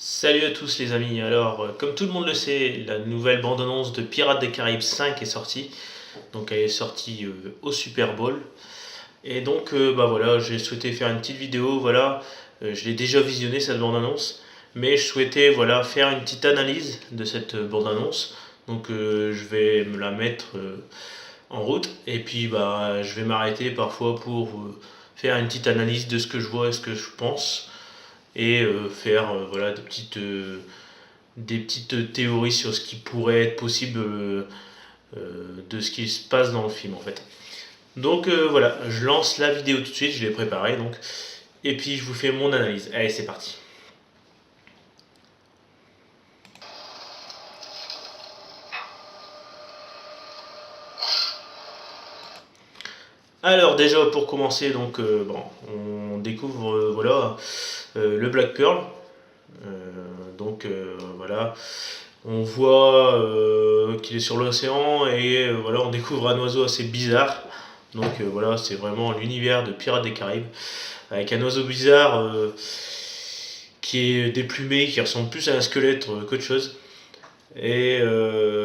Salut à tous les amis, alors comme tout le monde le sait, la nouvelle bande-annonce de Pirates des Caraïbes 5 est sortie, donc elle est sortie au Super Bowl, et donc bah voilà, j'ai souhaité faire une petite vidéo, voilà, je l'ai déjà visionné cette bande-annonce, mais je souhaitais voilà, faire une petite analyse de cette bande-annonce, donc je vais me la mettre en route, et puis bah je vais m'arrêter parfois pour faire une petite analyse de ce que je vois et ce que je pense, et faire voilà, des petites théories sur ce qui pourrait être possible de ce qui se passe dans le film en fait. Donc voilà, je lance la vidéo tout de suite, je l'ai préparée donc, et puis je vous fais mon analyse. Allez, c'est parti. Alors déjà pour commencer donc bon, on découvre voilà le Black Pearl. Donc voilà, on voit qu'il est sur l'océan et voilà, on découvre un oiseau assez bizarre. Donc voilà, c'est vraiment l'univers de Pirates des Caraïbes avec un oiseau bizarre qui est déplumé, qui ressemble plus à un squelette qu'autre chose. Et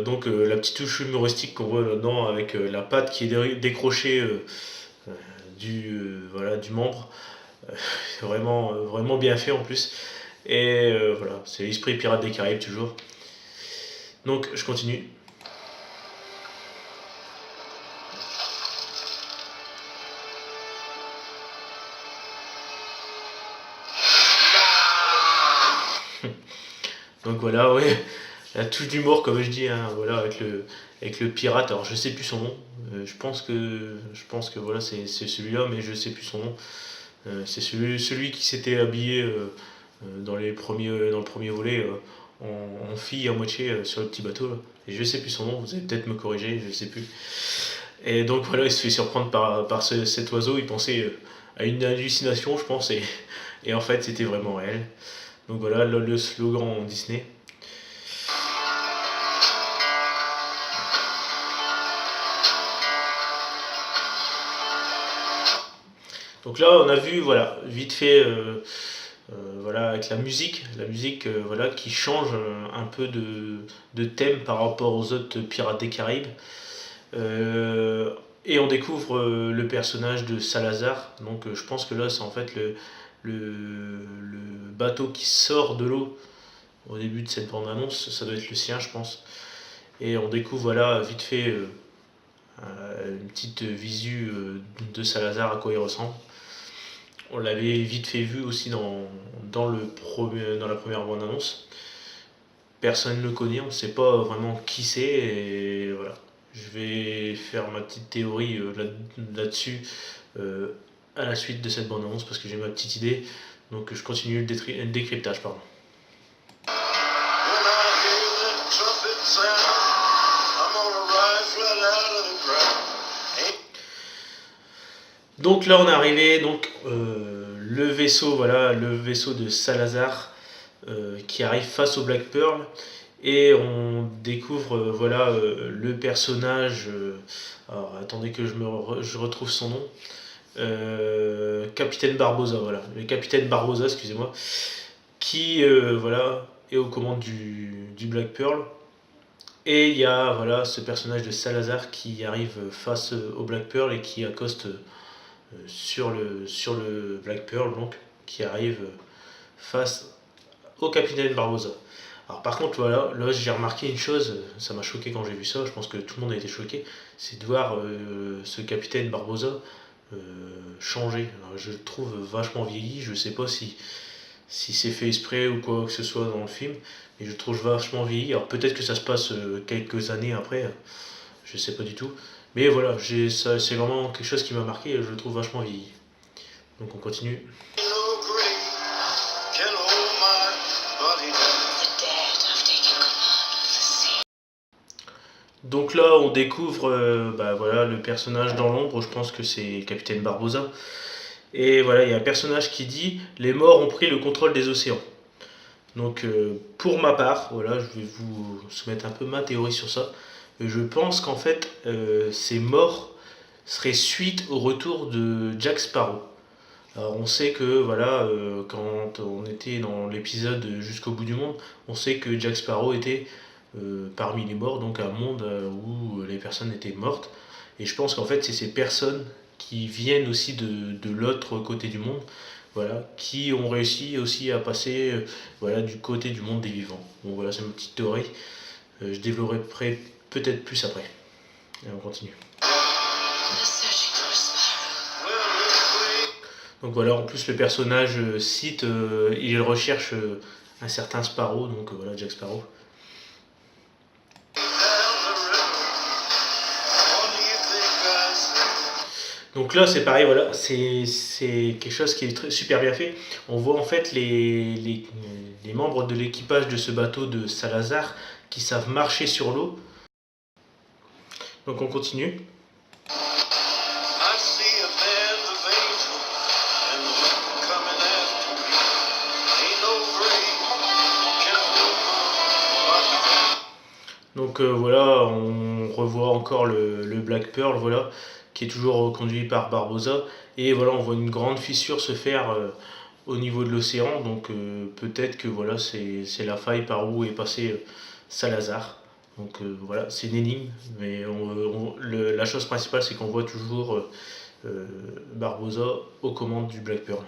donc la petite touche humoristique qu'on voit là-dedans avec la patte qui est décrochée voilà, du membre. Vraiment, vraiment bien fait en plus. Et voilà, c'est l'esprit Pirates des Caraïbes toujours. Donc je continue. Donc voilà, ouais, la touche d'humour comme je dis, hein, voilà, avec le pirate. Alors je sais plus son nom. Je pense que voilà, c'est celui-là, mais je sais plus son nom. C'est celui qui s'était habillé dans le premier volet en fille à moitié sur le petit bateau. Là. Et je sais plus son nom. Vous allez peut-être me corriger, je sais plus. Et donc voilà, il se fait surprendre par cet oiseau. Il pensait à une hallucination, je pense, et en fait c'était vraiment réel. Donc voilà le slogan Disney. Donc là, on a vu, voilà, vite fait, voilà, avec la musique voilà, qui change un peu de thème par rapport aux autres Pirates des Caraïbes. Euh, et on découvre le personnage de Salazar. Donc je pense que là, c'est en fait le bateau qui sort de l'eau au début de cette bande-annonce. Ça doit être le sien, je pense. Et on découvre, voilà, vite fait, une petite visu de Salazar, à quoi il ressemble. On l'avait vite fait vu aussi dans la première bande-annonce. Personne ne le connaît, on ne sait pas vraiment qui c'est. Et voilà. Je vais faire ma petite théorie là-dessus à la suite de cette bande-annonce parce que j'ai ma petite idée. Donc je continue le décryptage. Pardon. Donc là on est arrivé, donc le vaisseau, voilà, le vaisseau de Salazar qui arrive face au Black Pearl et on découvre voilà le personnage. Alors attendez que je retrouve son nom. Capitaine Barbossa, voilà, le capitaine Barbossa, excusez-moi, qui voilà est aux commandes du Black Pearl. Et il y a voilà ce personnage de Salazar qui arrive face au Black Pearl et qui accoste sur le Black Pearl, donc, qui arrive face au capitaine Barbossa. Alors par contre, voilà, là j'ai remarqué une chose, ça m'a choqué quand j'ai vu ça, je pense que tout le monde a été choqué, c'est de voir ce capitaine Barbossa euh, changer. Alors, je le trouve vachement vieilli, je sais pas si c'est fait exprès ou quoi que ce soit dans le film, mais je le trouve vachement vieilli. Alors peut-être que ça se passe quelques années après, je sais pas du tout. Mais voilà, c'est vraiment quelque chose qui m'a marqué et je le trouve vachement vieilli. Donc on continue. Donc là, on découvre bah, voilà, le personnage dans l'ombre, je pense que c'est Capitaine Barbossa. Et voilà, il y a un personnage qui dit les morts ont pris le contrôle des océans. Donc pour ma part, voilà, je vais vous soumettre un peu ma théorie sur ça. Je pense qu'en fait, ces morts seraient suite au retour de Jack Sparrow. Alors on sait que voilà, quand on était dans l'épisode Jusqu'au bout du monde, on sait que Jack Sparrow était parmi les morts, donc un monde où les personnes étaient mortes. Et je pense qu'en fait c'est ces personnes qui viennent aussi de l'autre côté du monde, voilà, qui ont réussi aussi à passer voilà, du côté du monde des vivants. Donc voilà, c'est ma petite théorie. Je développerai peut-être plus après. Et on continue. Donc voilà, en plus le personnage cite, il recherche un certain Sparrow, donc voilà, Jack Sparrow. Donc là c'est pareil, voilà, c'est quelque chose qui est super bien fait. On voit en fait les membres de l'équipage de ce bateau de Salazar qui savent marcher sur l'eau. Donc on continue. Donc voilà, on revoit encore le Black Pearl, voilà, qui est toujours conduit par Barbossa. Et voilà, on voit une grande fissure se faire au niveau de l'océan. Donc peut-être que voilà, c'est la faille par où est passé Salazar. Donc voilà, c'est une énigme. Mais la chose principale, c'est qu'on voit toujours Barbossa aux commandes du Black Pearl.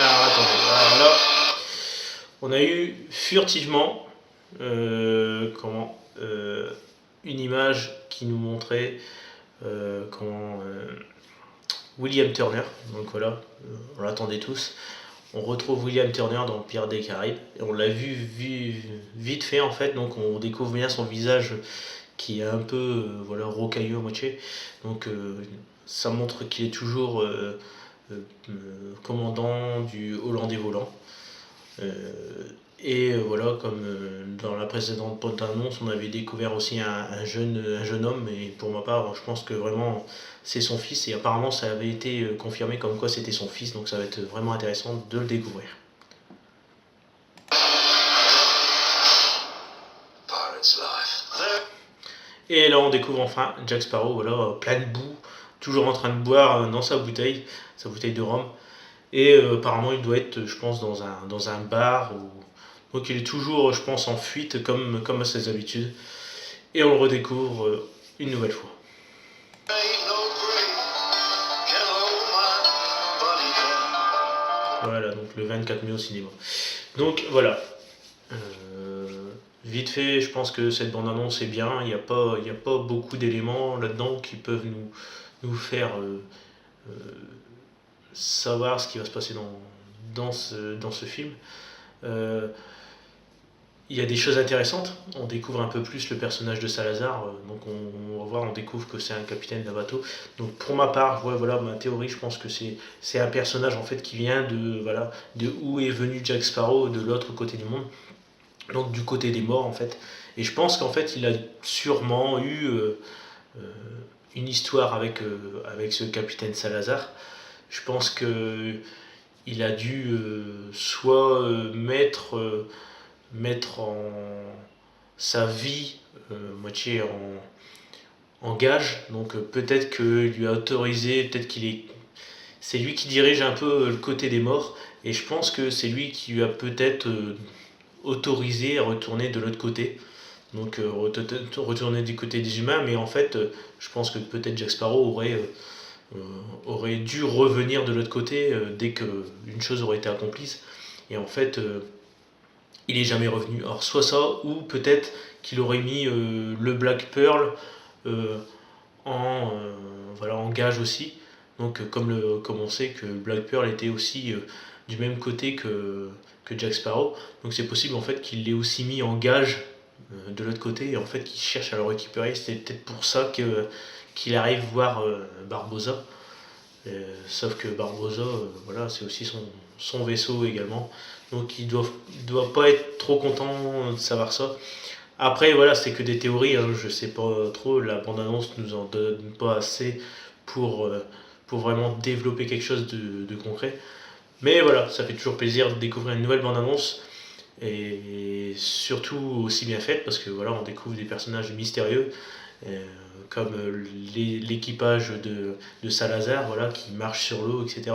Alors attendez, alors là, on a eu furtivement une image qui nous montrait William Turner. Donc voilà, on l'attendait tous. On retrouve William Turner dans Pirates des Caraïbes et on l'a vu vite fait en fait. Donc on découvre bien son visage qui est un peu voilà, rocailleux à moitié. Donc ça montre qu'il est toujours commandant du Hollandais volant. Et voilà, comme dans la précédente bande-annonce, on avait découvert aussi un jeune homme, et pour ma part, je pense que vraiment c'est son fils, et apparemment ça avait été confirmé comme quoi c'était son fils, donc ça va être vraiment intéressant de le découvrir. Et là on découvre enfin Jack Sparrow, voilà, plein de boue, toujours en train de boire dans sa bouteille de rhum. Et apparemment il doit être, je pense, dans un bar. Donc il est toujours, je pense, en fuite comme à ses habitudes. Et on le redécouvre une nouvelle fois. Voilà, donc le 24 mai au cinéma. Donc voilà. Vite fait, je pense que cette bande-annonce est bien. Il n'y a pas beaucoup d'éléments là-dedans qui peuvent nous faire euh, savoir ce qui va se passer dans ce film. Euh, il y a des choses intéressantes. On découvre un peu plus le personnage de Salazar. Donc on va voir, on découvre que c'est un capitaine d'un bateau. Donc pour ma part, voilà ma théorie. Je pense que c'est un personnage en fait qui vient de où est venu Jack Sparrow, de l'autre côté du monde. Donc du côté des morts en fait. Et je pense qu'en fait il a sûrement eu une histoire avec ce capitaine Salazar. Je pense que il a dû soit mettre en sa vie moitié en gage. Donc peut-être qu'il lui a autorisé, peut-être c'est lui qui dirige un peu le côté des morts. Et je pense que c'est lui qui lui a peut-être autorisé à retourner de l'autre côté. Donc retourner du côté des humains. Mais en fait, je pense que peut-être Jack Sparrow aurait dû revenir de l'autre côté dès qu'une chose aurait été accomplie. Et en fait, il est jamais revenu. Alors soit ça, ou peut-être qu'il aurait mis le Black Pearl en gage aussi. Donc comme on sait que Black Pearl était aussi du même côté que Jack Sparrow, donc c'est possible en fait qu'il l'ait aussi mis en gage de l'autre côté et en fait qu'il cherche à le récupérer. C'est peut-être pour ça qu'il arrive voir Barbossa. Sauf que Barbossa, voilà, c'est aussi son vaisseau également. Donc il doit pas être trop content de savoir ça. Après, voilà, c'est que des théories, hein, je sais pas trop. La bande-annonce nous en donne pas assez pour vraiment développer quelque chose de concret. Mais voilà, ça fait toujours plaisir de découvrir une nouvelle bande-annonce. et surtout aussi bien faite, parce que voilà, on découvre des personnages mystérieux, comme l'équipage de Salazar, voilà, qui marche sur l'eau, etc.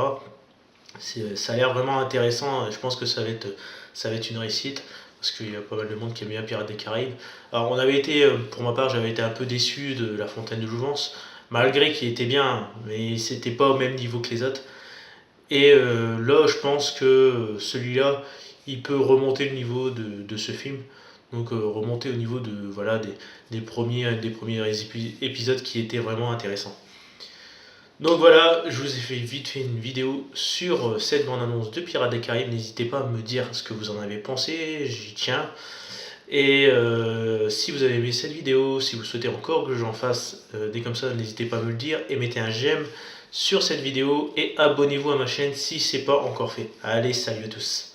Ça a l'air vraiment intéressant. Je pense que ça va être une réussite, parce qu'il y a pas mal de monde qui aime bien Pirates des Caraïbes. Alors on avait été, pour ma part, j'avais été un peu déçu de La Fontaine de Jouvence, malgré qu'il était bien, mais c'était pas au même niveau que les autres. Et là, je pense que celui-là, il peut remonter le niveau de ce film. Donc remonter au niveau voilà, des premiers épisodes qui étaient vraiment intéressants. Donc voilà, je vous ai fait vite fait une vidéo sur cette bande-annonce de Pirates des Caraïbes. N'hésitez pas à me dire ce que vous en avez pensé, j'y tiens. Et si vous avez aimé cette vidéo, si vous souhaitez encore que j'en fasse des comme ça, n'hésitez pas à me le dire et mettez un j'aime sur cette vidéo et abonnez-vous à ma chaîne si ce n'est pas encore fait. Allez, salut à tous.